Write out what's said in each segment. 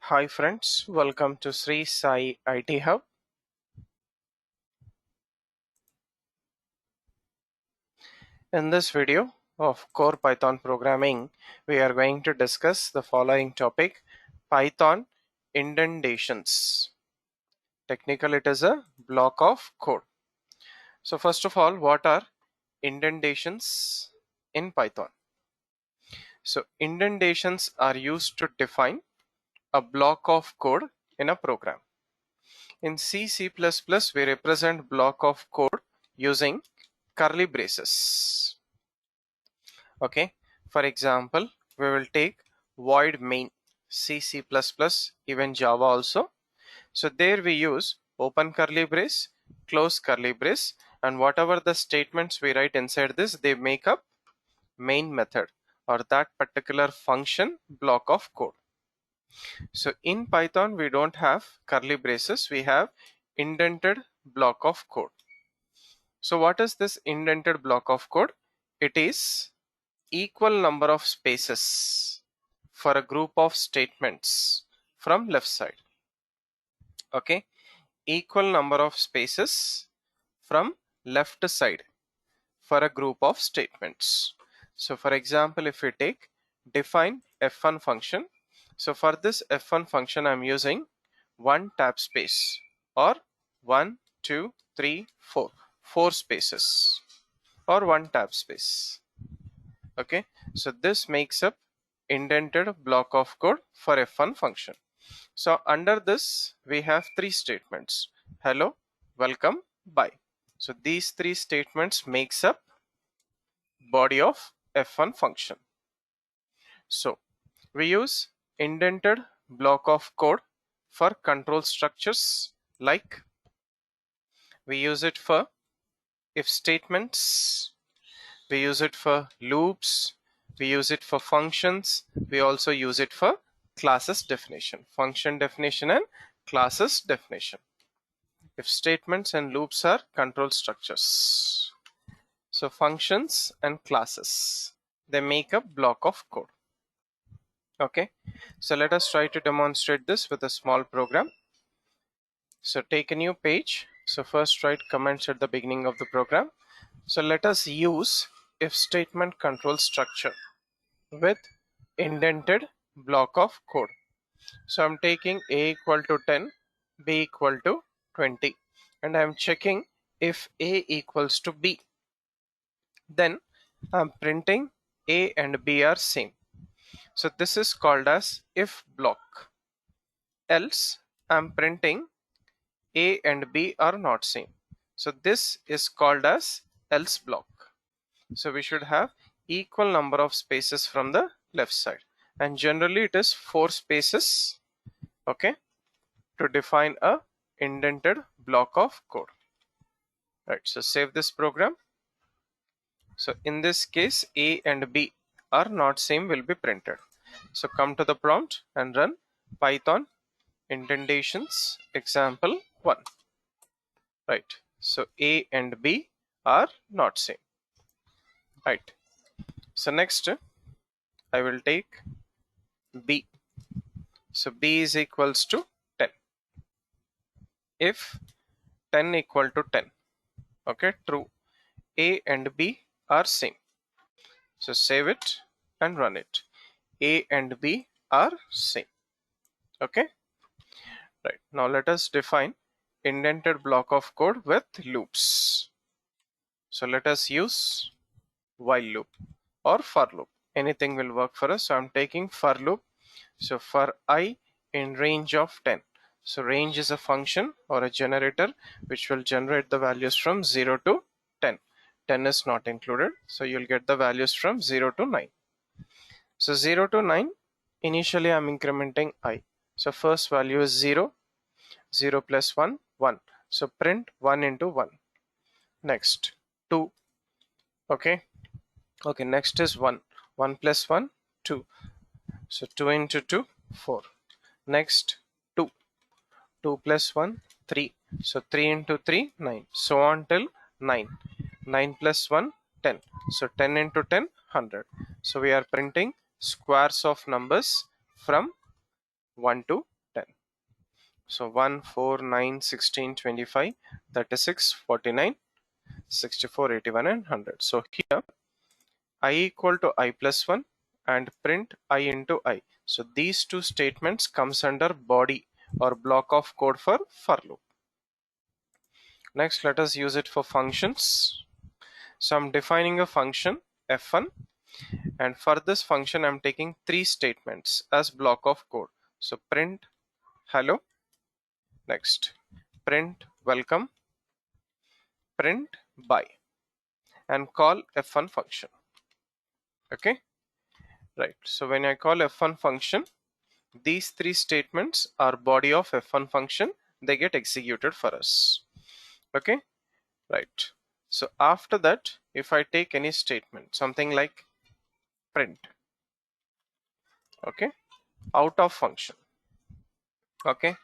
Hi friends, welcome to Srisai IT Hub. In this video of core Python programming, we are going to discuss the following topic: Python indentations. Technical, it is a block of code. So first of all, what are indentations in Python? So indentations are used to define a block of code in a program. In C++, we represent block of code using curly braces. Okay, for example, we will take void main, C++, even Java also. So there we use open curly brace, close curly brace, and whatever the statements we write inside this, they make up main method or that particular function block of code. So in Python, we don't have curly braces, we have indented block of code. So what is this indented block of code? It is equal number of spaces for a group of statements from left side. Okay, equal number of spaces from left side for a group of statements. So for example, if we take define f1 function, so for this f1 function I'm using one tab space, or 1 2 3 4 4 spaces, or one tab space. Okay, so this makes up indented block of code for f1 function. So under this we have three statements: hello, welcome, bye. So these three statements makes up body of f1 function. So we use indented block of code for control structures, like we use it for if statements, we use it for loops, we use it for functions, we also use it for classes definition, function definition and classes definition. If statements and loops are control structures, so functions and classes, they make a block of code. Okay, so let us try to demonstrate this with a small program. So take a new page. So first write comments at the beginning of the program. So let us use if statement control structure with indented block of code. So I'm taking a equal to 10, b equal to 20, and I'm checking if a equals to b. Then I'm printing a and b are same. So this is called as if block. Else I'm printing a and b are not same. So this is called as else block. So we should have equal number of spaces from the left side, and generally it is 4 spaces, okay, to define a indented block of code. Right, so save this program. So in this case a and b are not same will be printed. So come to the prompt and run Python indentations example 1. Right, so a and b are not same. Right, so next I will take b. So b is equals to 10. If 10 equal to 10, okay, true, a and b are same. So save it and run it. A and b are same. Okay, right, now let us define indented block of code with loops. So let us use while loop or for loop, anything will work for us. So I'm taking for loop. So for I in range of 10, so range is a function or a generator which will generate the values from 0 to 10. 10 is not included, so you'll get the values from 0 to 9. So 0 to 9, initially I'm incrementing I. So first value is 0, 0 plus 1, 1. So print 1 into 1. Next 2, okay, next is 1, 1 plus 1, 2. So 2 into 2, 4. Next 2, 2 plus 1, 3. So 3 into 3, 9. So on till 9. 9 plus 1, 10. So 10 into 10, 100. So we are printing squares of numbers from 1 to So 1, 4, 9, 16, 25, 36, 49, 64, 81, and 100. So here I equal to I plus 1 and print I into I. So these two statements comes under body or block of code for loop. Next, let us use it for functions. So I'm defining a function f1, and for this function I'm taking three statements as block of code. So print hello, next print welcome, print bye, and call f1 function. Okay, right. So when I call f1 function, these three statements are body of f1 function. They get executed for us. Okay, right. So after that, if I take any statement, something like print, okay, out of function, okay,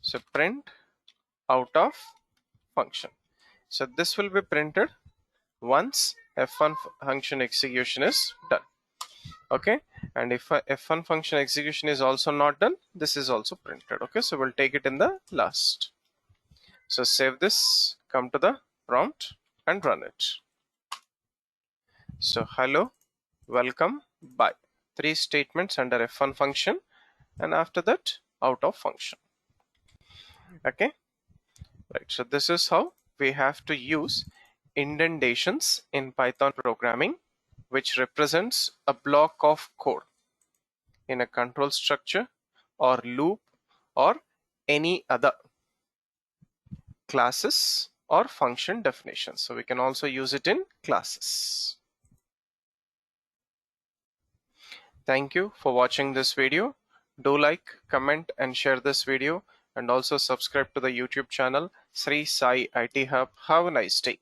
so print out of function. So this will be printed once f1 function execution is done. Okay, and if f1 function execution is also not done, this is also printed. Okay, so we'll take it in the last. So save this, come to the prompt and run it. So hello, welcome, bye, three statements under f1 function, and after that out of function. Okay, right. So this is how we have to use indentations in Python programming, which represents a block of code in a control structure or loop or any other classes or function definitions. So we can also use it in classes. Thank you for watching this video. Do like, comment, and share this video, and also subscribe to the YouTube channel Sri Sai IT Hub. Have a nice day.